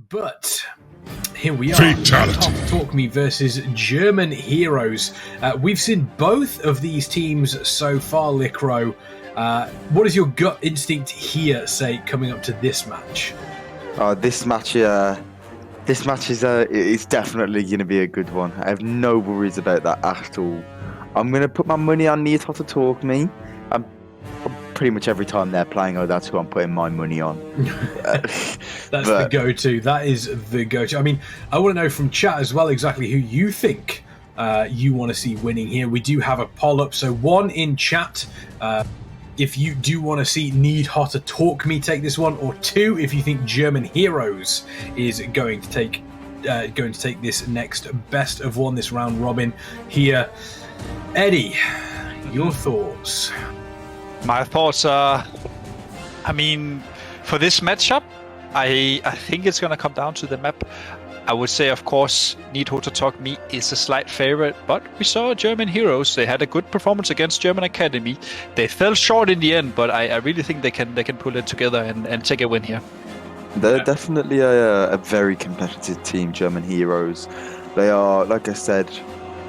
But here we are. Fatality. Talk Me versus German Heroes. We've seen both of these teams so far, Licro. What does your gut instinct here say coming up to this match? This match is definitely going to be a good one. I have no worries about that at all. I'm going to put my money on HOTA Talk Me. I'm pretty much every time they're playing, that's who I'm putting my money on. That's the go-to. That is the go-to. I mean, I want to know from chat as well exactly who you think you want to see winning here. We do have a poll up. So one in chat, if you do want to see HOTA Talk Me take this one, or two, if you think German Heroes is going to take this next best of one, this round robin here. Eddie, your thoughts? My thoughts are, I mean, for this matchup, I think it's going to come down to the map. I would say, of course, HOTA Talk Me is a slight favorite, but we saw German Heroes. They had a good performance against German Academy. They fell short in the end, but I really think they can pull it together and take a win here. They're definitely a very competitive team, German Heroes. They are, like I said,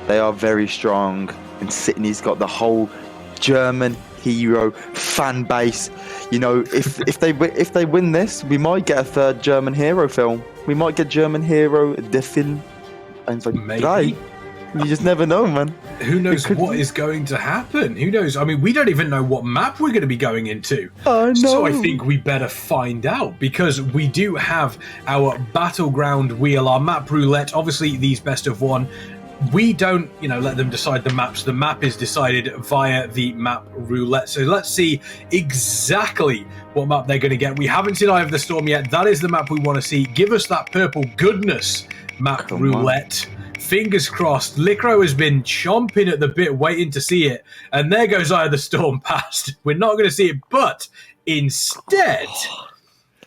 they are very strong, and Sydney's got the whole German hero fan base. You know, if they win this, we might get a third German hero film. We might get German Hero the film. And it's like, maybe. You just never know, man. Who knows what is going to happen? Who knows? I mean, we don't even know what map we're going to be going into. I know. So I think we better find out, because we do have our battleground wheel, our map roulette. Obviously, these best of one, we don't, let them decide the maps. The map is decided via the map roulette. So let's see exactly what map they're going to get. We haven't seen Eye of the Storm yet. That is the map we want to see. Give us that purple goodness map roulette. Fingers crossed. Licro has been chomping at the bit, waiting to see it. And there goes Eye of the Storm past. We're not going to see it, but instead,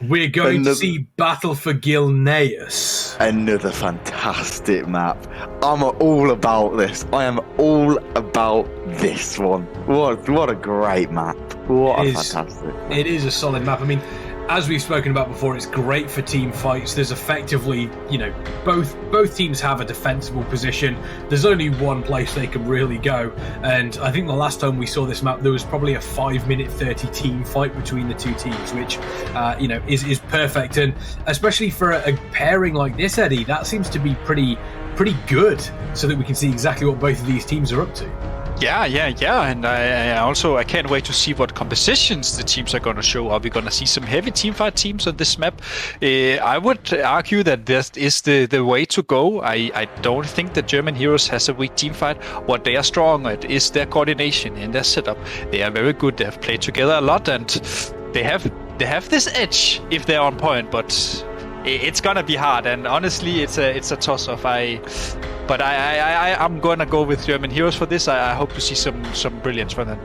we're going to see Battle for Gilneas. Another fantastic map. I'm all about this. I am all about this one. What a great map. Fantastic map. It is a solid map. I mean, as we've spoken about before, it's great for team fights. There's effectively, both teams have a defensible position. There's only one place they can really go. And I think the last time we saw this map, there was probably a 5-minute 30 team fight between the two teams, which, is perfect. And especially for a pairing like this, Eddie, that seems to be pretty good, so that we can see exactly what both of these teams are up to. Yeah, and I can't wait to see what compositions the teams are going to show. Are we going to see some heavy teamfight teams on this map? I would argue that this is the way to go. I don't think that German Heroes has a weak teamfight. What they are strong at is their coordination and their setup. They are very good. They have played together a lot, and they have this edge if they're on point, but it's gonna be hard. And honestly, it's a toss-off. But I'm gonna go with German Heroes for this. I hope to see some brilliance from them.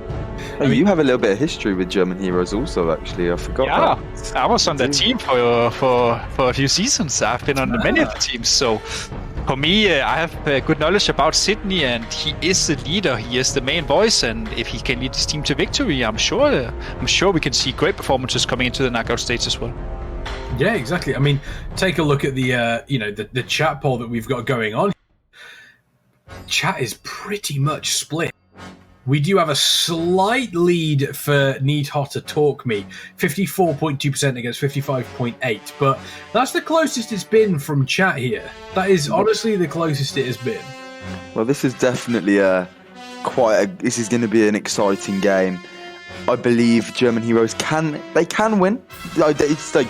You have a little bit of history with German Heroes also, actually. I forgot that. I was on that team for a few seasons. I've been on many of the teams. So for me, I have good knowledge about Sydney, and he is the leader. He is the main voice, and if he can lead his team to victory, I'm sure we can see great performances coming into the knockout stage as well. Yeah, exactly. I mean, take a look at the the chat poll that we've got going on. Chat is pretty much split. We do have a slight lead for HOTA Talk Me, 54.2% against 55.8%, but that's the closest it's been from chat here. That is honestly the closest it has been. Well, this is definitely this is going to be an exciting game. I believe German Heroes can win. It's like,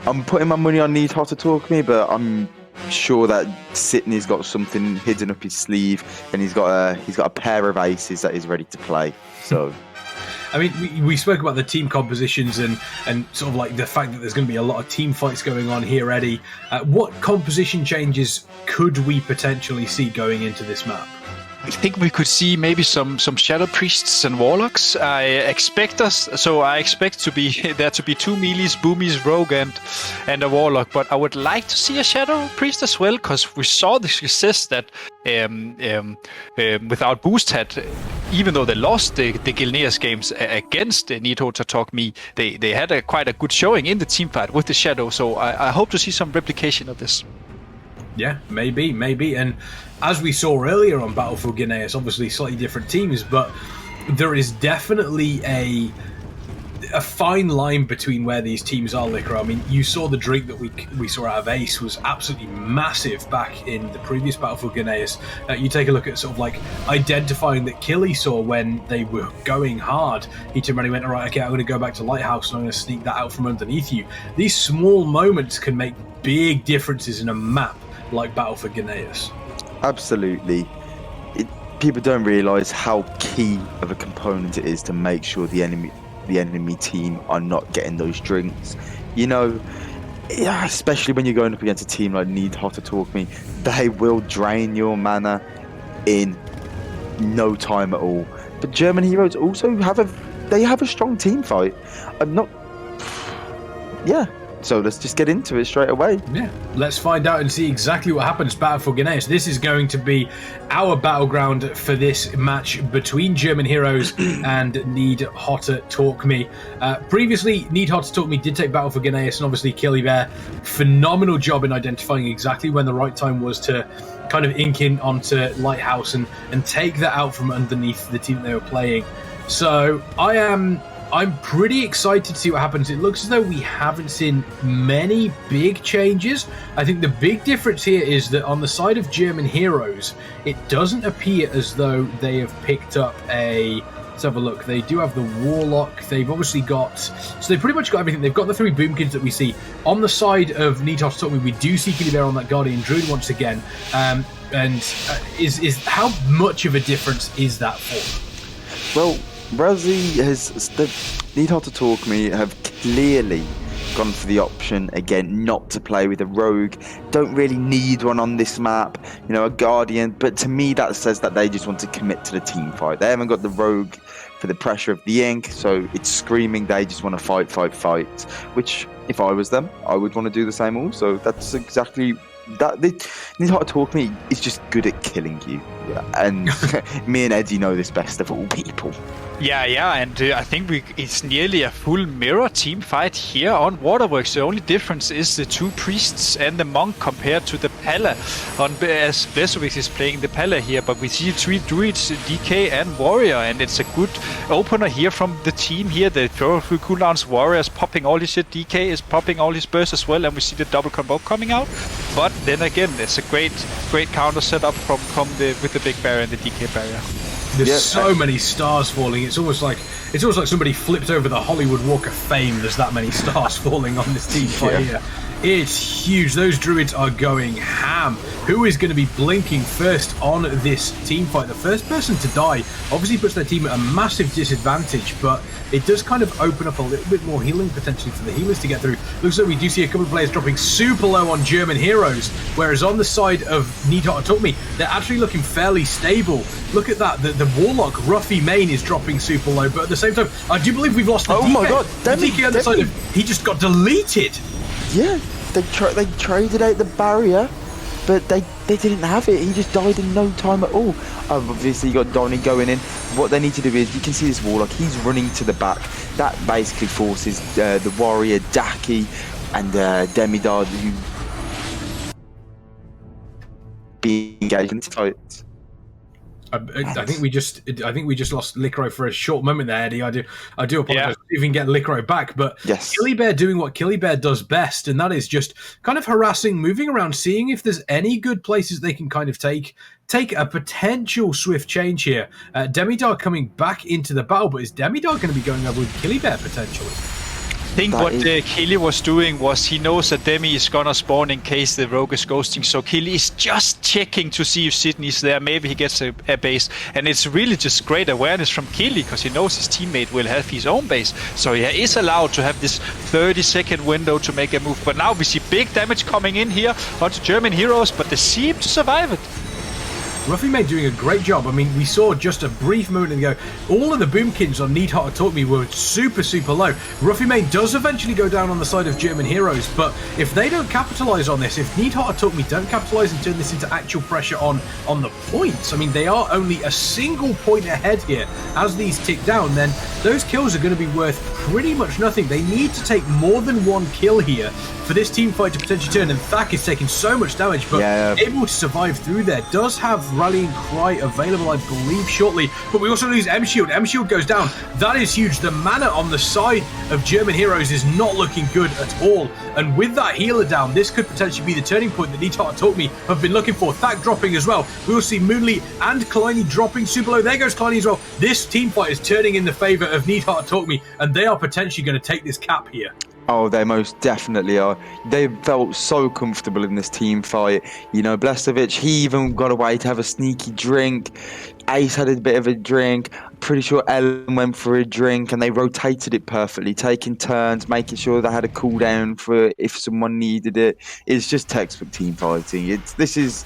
I'm putting my money on HOTA Talk Me, but I'm sure that Sydney's got something hidden up his sleeve, and he's got a pair of aces that he's ready to play. So, I mean, we spoke about the team compositions and sort of like the fact that there's going to be a lot of team fights going on here, Eddie. What composition changes could we potentially see going into this map? I think we could see maybe some Shadow Priests and Warlocks. I expect to be there to be 2 melees, Boomies, Rogue, and a Warlock. But I would like to see a Shadow Priest as well, because we saw the success that Without Boost had, even though they lost the Gilneas games against HOTA Talk Me, they had quite a good showing in the team fight with the Shadow. So I hope to see some replication of this. Yeah, maybe. And as we saw earlier on Battle for Gilneas, obviously slightly different teams, but there is definitely a fine line between where these teams are, Liquor. I mean, you saw the drink that we saw out of Ace was absolutely massive back in the previous Battle for Gilneas. You take a look at sort of like identifying that Killy saw when they were going hard. He turned around and went, all right, okay, I'm going to go back to Lighthouse and I'm going to sneak that out from underneath you. These small moments can make big differences in a map like Battle for Gilneas. Absolutely. People don't realise how key of a component it is to make sure the enemy team are not getting those drinks. You know, especially when you're going up against a team like HOTA Talk Me, they will drain your mana in no time at all. But German Heroes also have a strong team fight. So let's just get into it straight away. Yeah, let's find out and see exactly what happens. Battle for Gilneas. This is going to be our battleground for this match between German Heroes and HOTA Talk Me. Previously, HOTA Talk Me did take Battle for Gilneas, and obviously Killy Bear, phenomenal job in identifying exactly when the right time was to kind of ink in onto Lighthouse and take that out from underneath the team they were playing. So I'm pretty excited to see what happens. It looks as though we haven't seen many big changes. I think the big difference here is that on the side of German Heroes, it doesn't appear as though they have picked up let's have a look. They do have the Warlock. They've obviously got... So they've pretty much got everything. They've got the 3 Boomkins that we see. On the side of HOTA Talk Me, we do see Killy Bear on that Guardian Druid once again. Is how much of a difference is that for? Well, the HOTA Talk Me have clearly gone for the option again not to play with a rogue. Don't really need one on this map, a guardian, but to me that says that they just want to commit to the team fight. They haven't got the rogue for the pressure of the ink, so it's screaming they just want to fight, which if I was them, I would want to do the same also. That's exactly that. HOTA Talk Me is just good at killing you, and me and Eddie know this best of all people. Yeah, and I think it's nearly a full mirror team fight here on Waterworks. The only difference is the 2 priests and the monk compared to the Pala, as Vesovix is playing the Pala here. But we see 3 druids, DK and warrior, and it's a good opener here from the team here. The throw through cooldowns, warrior is popping all his shit, DK is popping all his bursts as well, and we see the double combo coming out. But then again, it's a great counter setup with the big barrier and the DK barrier. There's so many stars falling. It's almost like somebody flipped over the Hollywood Walk of Fame. There's that many stars falling on this team fight here. It's huge. Those druids are going ham. Who is going to be blinking first on this team fight? The first person to die obviously puts their team at a massive disadvantage, but it does kind of open up a little bit more healing potentially for the healers to get through. Looks like we do see a couple of players dropping super low on German Heroes, whereas on the side of HOTA Talk Me, they're actually looking fairly stable. Look at that. The Warlock, Ruffy Main, is dropping super low, but at the same time, I do believe we've lost the DK. Oh my god, the DK on the side of... He just got deleted. Yeah, they traded out the barrier, but they didn't have it. He just died in no time at all. Obviously, you got Donny going in. What they need to do is, you can see this Warlock, he's running to the back. That basically forces the Warrior, Daki, and Demidar who be engaged in this fight. I think we just lost Licro for a short moment there, Eddie. I do apologize if we can get Licro back, but yes. Killy Bear doing what Killy Bear does best, and that is just kind of harassing, moving around, seeing if there's any good places they can kind of take a potential swift change here. Demidar coming back into the battle, but is Demidar going to be going over with Killy Bear potentially? I think what Killy was doing was he knows that Demi is gonna spawn in case the rogue is ghosting, so Killy is just checking to see if Sydney's there. Maybe he gets a base, and it's really just great awareness from Killy because he knows his teammate will have his own base, so he is allowed to have this 30-second window to make a move. But now we see big damage coming in here onto German Heroes, but they seem to survive it. Ruffy May doing a great job. I mean, we saw just a brief moment ago, all of the boomkins on Need Hot to Talk Me were super, super low. Ruffy May does eventually go down on the side of German heroes, but if they don't capitalize on this, if Need Hot to Talk Me don't capitalize and turn this into actual pressure on the points, I mean, they are only a single point ahead here as these tick down, then those kills are going to be worth pretty much nothing. They need to take more than one kill here for this team fight to potentially turn, and Thak is taking so much damage, but able to survive through there. Does have Rallying Cry available, I believe, shortly, but we also lose M-Shield. M-Shield goes down. That is huge. The mana on the side of German heroes is not looking good at all, and with that healer down, this could potentially be the turning point that Need Hot to Talk Me have been looking for. Thak dropping as well. We will see Moonly and Kleiny dropping super low. There goes Kleiny as well. This team fight is turning in the favor of Need Hot to Talk Me, and they are potentially going to take this cap here. Oh, they most definitely are. They felt so comfortable in this team fight. You know, Blesovic, he even got away to have a sneaky drink. Ace had a bit of a drink. I'm pretty sure Ellen went for a drink, and they rotated it perfectly, taking turns, making sure they had a cooldown for if someone needed it. It's just textbook team fighting. This is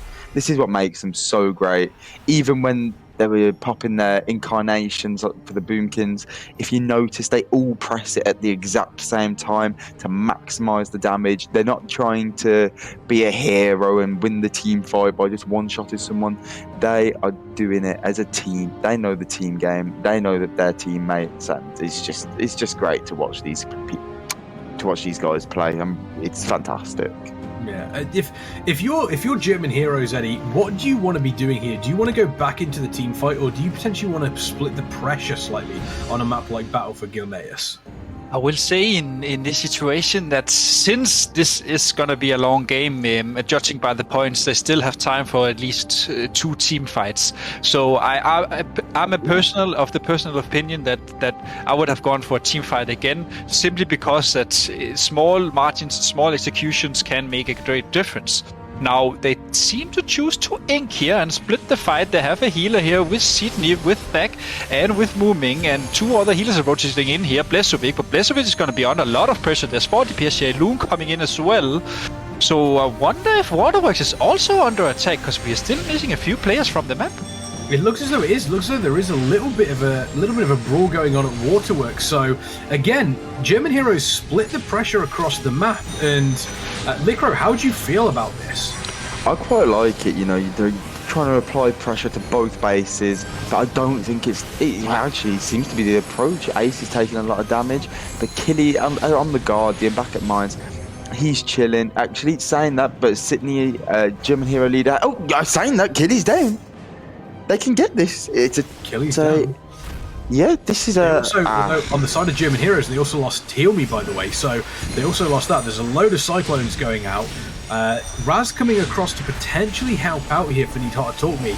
what makes them so great. Even when they were popping their incarnations for the Boomkins, if you notice, they all press it at the exact same time to maximize the damage. They're not trying to be a hero and win the team fight by just one-shotting someone. They are doing it as a team. They know the team game. They know that they're teammates, and it's just great to watch these guys play. It's fantastic. Yeah, if you're German heroes, Eddie, what do you want to be doing here? Do you want to go back into the team fight, or do you potentially want to split the pressure slightly on a map like Battle for Gilneas? I will say in this situation that since this is going to be a long game, judging by the points, they still have time for at least 2 team fights. So I'm of the personal opinion that I would have gone for a team fight again, simply because that small margins, small executions can make a great difference. Now, they seem to choose to ink here and split the fight. They have a healer here with Sydney, with Thak, and with Mu-Ming, and 2 other healers are rotating in here, Blesovic. But Blesovic is going to be under a lot of pressure. There's 40 DPS, Loon coming in as well. So I wonder if Waterworks is also under attack, because we are still missing a few players from the map. It looks as though it is. It looks as though there is a little bit of a brawl going on at Waterworks. So again, German heroes split the pressure across the map. And Licro, how do you feel about this? I quite like it. You know, they're trying to apply pressure to both bases, but I don't think it actually seems to be the approach. Ace is taking a lot of damage, but Killy on the Guardian back at mines. He's chilling. Actually, saying that, but Sydney, German hero leader. Oh, I'm saying that Killy's down. They can get this. Killy's down. Yeah, this is also, on the side of German heroes, they also lost Teal'c, by the way. So they also lost that. There's a load of Cyclones going out. Raz coming across to potentially help out here for Need Hot to Talk Me.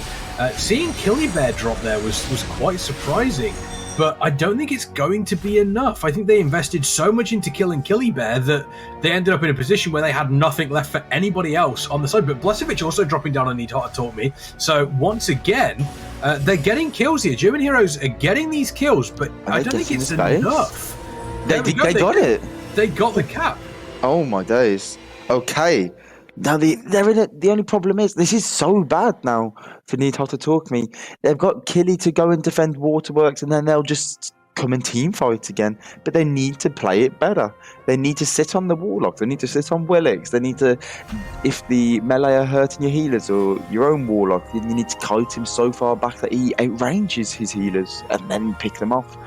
Seeing Killy Bear drop there was quite surprising. But I don't think it's going to be enough. I think they invested so much into killing Killy Bear that they ended up in a position where they had nothing left for anybody else on the side. But Blesovic also dropping down on Need Hot to Talk Me. So once again, they're getting kills here. German heroes are getting these kills, but I don't think it's enough. They got it. They got the cap. Oh my days. Okay. Now the only problem is this is so bad now for Need Hot to Talk Me. They've got Killy to go and defend Waterworks, and then they'll just come and team fight again. But they need to play it better. They need to sit on the Warlock. They need to sit on Willix. They need to, if the melee are hurting your healers or your own Warlock, you need to kite him so far back that he outranges his healers and then pick them off.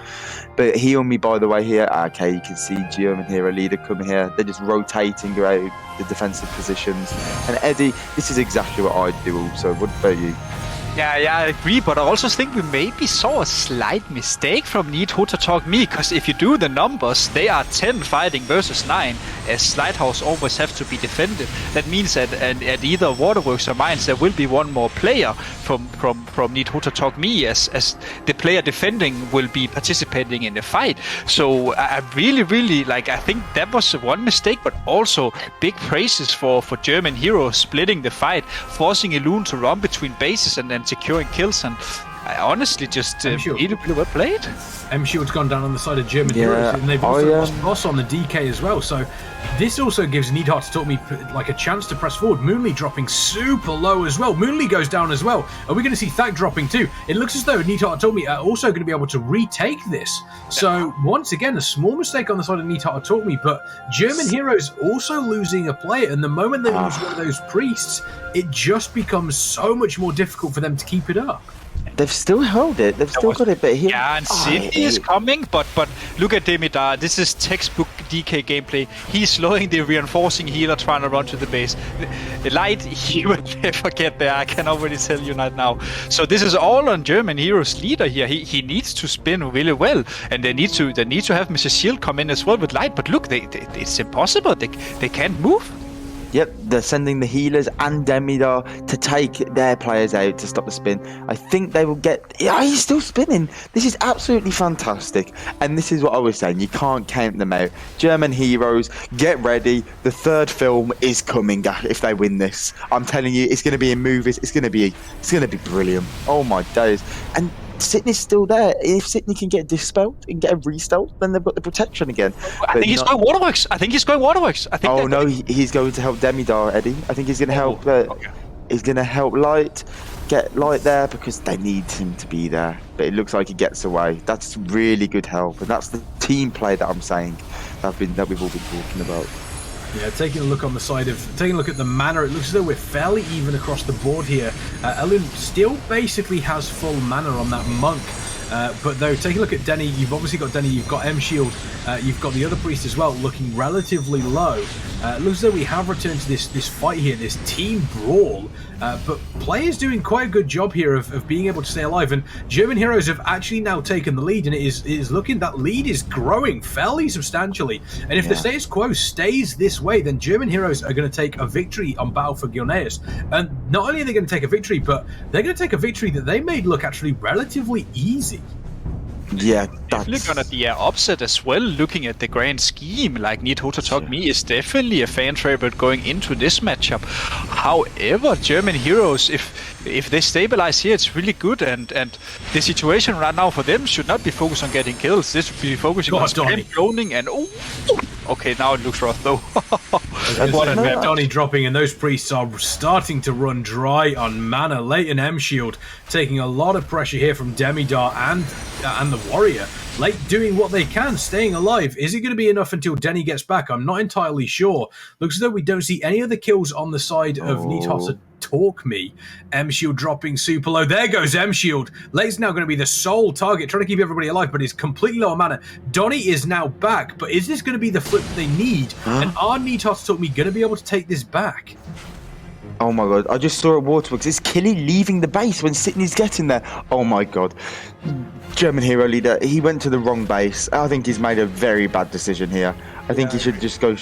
But Heal Me, by the way, here. Okay, you can see German hero leader come here. They're just rotating around the defensive positions. And Eddie, this is exactly what I'd do also. What about you? Yeah, I agree, but I also think we maybe saw a slight mistake from Need Hot to Talk Me, because if you do the numbers, they are 10 fighting versus 9, as Lighthouse always have to be defended. That means that at either Waterworks or Mines, there will be one more player from Need Hot to Talk Me, as the player defending will be participating in the fight. So I really, I think that was one mistake, but also big praises for German heroes splitting the fight, forcing Elune to run between bases and then securing kills, and I honestly just Shield. really well played. Shield's gone down on the side of German Yeah, Heroes, and they've also lost Boss on the DK as well. So this also gives Needhart to talk me like a chance to press forward. Moonly dropping super low as well. Moonly goes down as well. Are we going to see Thak dropping too? It looks as though Needhart told me are also going to be able to retake this. So once again, a small mistake on the side of Needhart told me, but German Heroes also losing a player, and the moment they lose one of those priests, it just becomes so much more difficult for them to keep it up. They've still held it. They've still got it, but here... Yeah, and Sydney is coming, but look at Demidar. This is textbook DK gameplay. He's slowing the reinforcing healer trying to run to the base. The Light, he will never get there. I can already tell you right now. So this is all on German Heroes leader here. He needs to spin really well, and they need to have Mrs. Shield come in as well with Light. But look, it's impossible. They can't move. Yep, they're sending the healers and Demidar to take their players out to stop the spin. I think they will get... Yeah, he's still spinning. This is absolutely fantastic. And this is what I was saying. You can't count them out. German Heroes, get ready. The third film is coming if they win this. I'm telling you, it's going to be in movies. It's going to be brilliant. Oh, my days. And Sydney's still there. If Sydney can get dispelled and get a restart, then they've got the protection again. I think he's going Waterworks. Oh no, he's going to help Demidar, Eddie. I think he's going to help. Okay. He's going to help Light, get Light there because they need him to be there. But it looks like he gets away. That's really good help, and that's the team play that I'm saying that we've all been talking about. Yeah, taking a look at the mana, it looks as though we're fairly even across the board here. Ellen still basically has full mana on that monk. But though, take a look at Denny. You've obviously got Denny, you've got M-Shield, you've got the other priest as well, looking relatively low. It looks as though we have returned to this fight here, this team brawl. But players doing quite a good job here of being able to stay alive. And German Heroes have actually now taken the lead, and it is looking, that lead is growing fairly substantially. And if the status quo stays this way, then German Heroes are going to take a victory on Battle for Gilneas. And not only are they going to take a victory, but they're going to take a victory that they made look actually relatively easy. Yeah, definitely gonna be an upset as well. Looking at the grand scheme, like Need HOTA Talk Me is definitely a fan favorite going into this matchup. However, German Heroes, if they stabilize here, it's really good. And the situation right now for them should not be focused on getting kills. This should be focusing on spam cloning and okay, now it looks rough though. Donny dropping, and those priests are starting to run dry on mana. Leighton M-Shield taking a lot of pressure here from Demidar and the Warrior. Late doing what they can, staying alive. Is it going to be enough until Denny gets back? I'm not entirely sure. Looks as though we don't see any other kills on the side of Need HOTA Talk Me. M-Shield dropping super low. There goes M-Shield. Late's now going to be the sole target, trying to keep everybody alive, but he's completely low on mana. Donny is now back, but is this going to be the flip they need? And are Need HOTA Talk Me going to be able to take this back? Oh my god, I just saw at Waterworks. It's Killy leaving the base when Sydney's getting there. Oh my god. German hero leader, he went to the wrong base. I think he's made a very bad decision here. I think he should just go...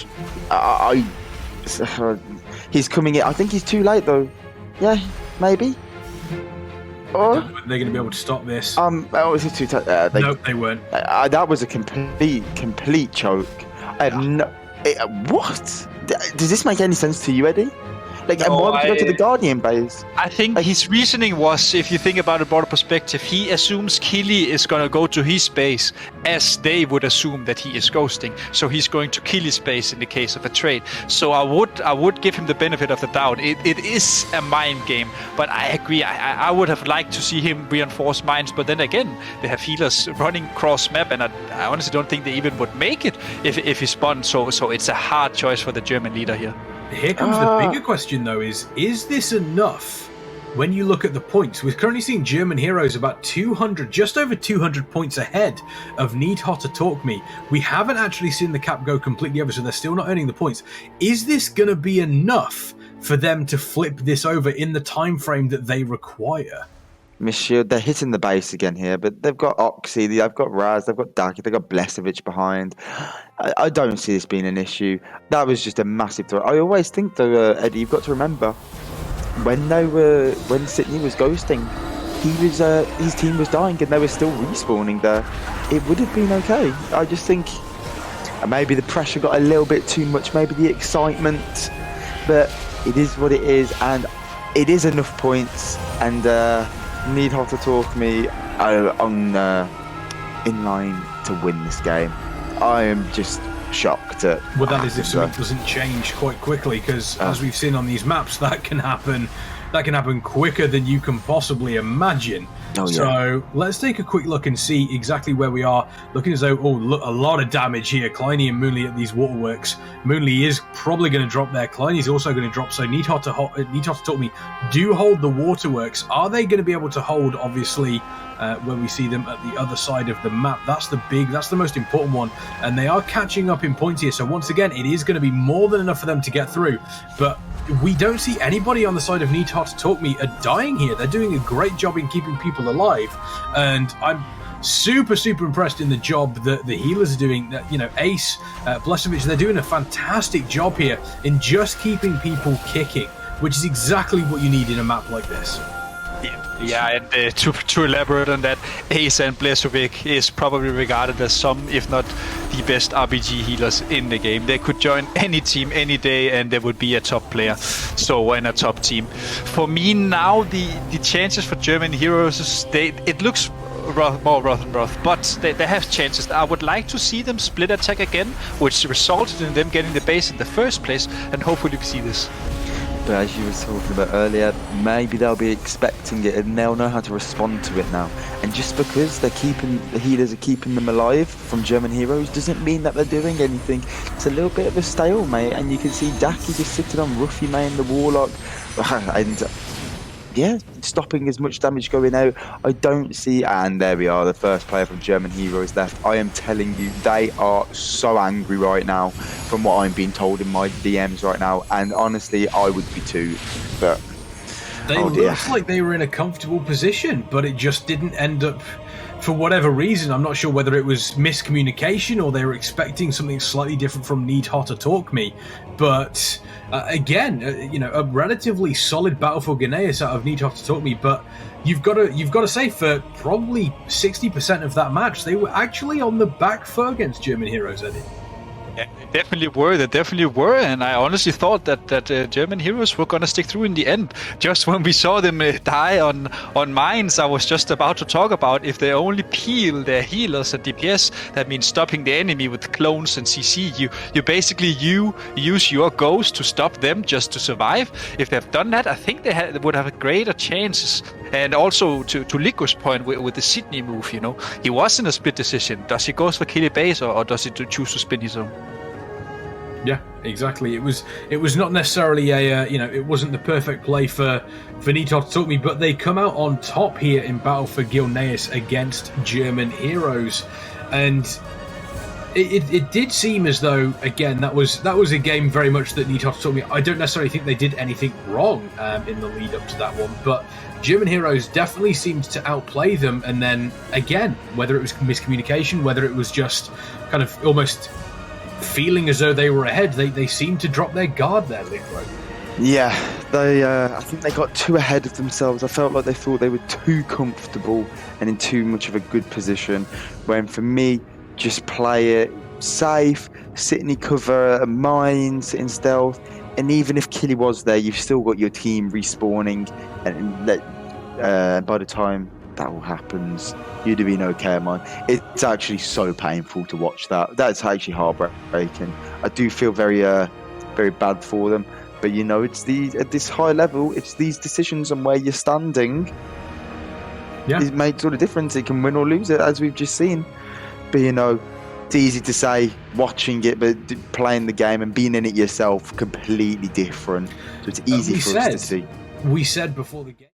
he's coming in. I think he's too late though. Yeah, maybe. Or... They're going to be able to stop this. Is it too nope, they weren't. That was a complete choke. What? Does this make any sense to you, Eddie? Like, and why would you go to the Guardian base? I think his reasoning was, if you think about a broader perspective, he assumes Killy is going to go to his base as they would assume that he is ghosting. So he's going to kill his base in the case of a trade. So I would give him the benefit of the doubt. It is a mind game, but I agree. I would have liked to see him reinforce mines, but then again, they have healers running cross map, and I honestly don't think they even would make it if he spun. So it's a hard choice for the German leader here. Here comes the bigger question, though, is this enough when you look at the points? We're currently seeing German Heroes about 200, just over 200 points ahead of Need HOTA Talk Me. We haven't actually seen the cap go completely over, so they're still not earning the points. Is this going to be enough for them to flip this over in the time frame that they require? Monsieur, they're hitting the base again here, but they've got Oxy, they've got Raz, they've got Daki, they've got Blesovic behind. I don't see this being an issue. That was just a massive threat. I always think, though, Eddie, you've got to remember when Sydney was ghosting, his team was dying and they were still respawning there. It would have been okay. I just think maybe the pressure got a little bit too much, maybe the excitement, but it is what it is, and it is enough points, and Need HOTA Talk Me on in line to win this game. I am just shocked at. Well, that is if something doesn't change quite quickly, because as we've seen on these maps, that can happen. That can happen quicker than you can possibly imagine. Oh, yeah. So let's take a quick look and see exactly where we are. Looking as though, look, a lot of damage here. Kleiny and Moonly at these waterworks. Moonly is probably going to drop there. Kleiny's also going to drop. So Need HOTA Talk Me do hold the waterworks. Are they going to be able to hold, obviously, when we see them at the other side of the map? That's the most important one. And they are catching up in points here. So once again, it is going to be more than enough for them to get through. But we don't see anybody on the side of Need HOTA Talk Me dying here. They're doing a great job in keeping people alive, and I'm super impressed in the job that the healers are doing. You know, Ace, Blesovich, they're doing a fantastic job here in just keeping people kicking, which is exactly what you need in a map like this. Yeah, and to elaborate on that, Ace and Blesovic is probably regarded as some, if not the best RBG healers in the game. They could join any team any day and they would be a top player, and a top team. For me now, the chances for German heroes, it looks more rough, but they have chances. I would like to see them split attack again, which resulted in them getting the base in the first place, and hopefully we see this. But as you were talking about earlier, maybe they'll be expecting it and they'll know how to respond to it now. And just because the healers are keeping them alive from German heroes doesn't mean that they're doing anything. It's a little bit of a stalemate, and you can see Daki just sitting on Ruffy May the Warlock, and yeah, stopping as much damage going out. I don't see, and there we are, the first player from German heroes left. I am telling you, they are so angry right now from what I'm being told in my DMs right now, and honestly I would be too, but they looked like they were in a comfortable position, but it just didn't end up for whatever reason. I'm not sure whether it was miscommunication or they were expecting something slightly different from Need HOTA Talk Me, but again, you know, a relatively solid battle for Gneis out of Need HOTA Talk Me, but you've got to say for probably 60% of that match, they were actually on the back foot against German heroes, Eddie. Yeah, they definitely were, and I honestly thought that German heroes were gonna stick through in the end. Just when we saw them die on mines, I was just about to talk about if they only peel their healers and DPS, that means stopping the enemy with clones and CC. You basically use your ghost to stop them just to survive. If they've done that, I think they would have greater chances. And also to Liko's point with the Sydney move, you know, he was in a split decision. Does he go for kill base or does he choose to spin his own? Yeah, exactly. It was not necessarily a it wasn't the perfect play for Need HOTA Talk Me, but they come out on top here in Battle for Gilneas against German heroes, and it did seem as though, again, that was a game very much that Need HOTA Talk Me. I don't necessarily think they did anything wrong in the lead up to that one, but German heroes definitely seemed to outplay them, and then again, whether it was miscommunication, whether it was just kind of almost feeling as though they were ahead, they seemed to drop their guard there, Lickro. Yeah, I think they got too ahead of themselves. I felt like they thought they were too comfortable and in too much of a good position, when for me, just play it safe, sit in cover, mine, sit in stealth, and even if Killy was there, you've still got your team respawning, and by the time that all happens, you'd have been okay, man. It's actually so painful to watch that. That's actually heartbreaking. I do feel very bad for them, but you know, it's at this high level, it's these decisions on where you're standing. Yeah, it makes all the difference. It can win or lose it, as we've just seen. But you know, it's easy to say watching it, but playing the game and being in it yourself, completely different. So it's easy for us to see. We said before the game.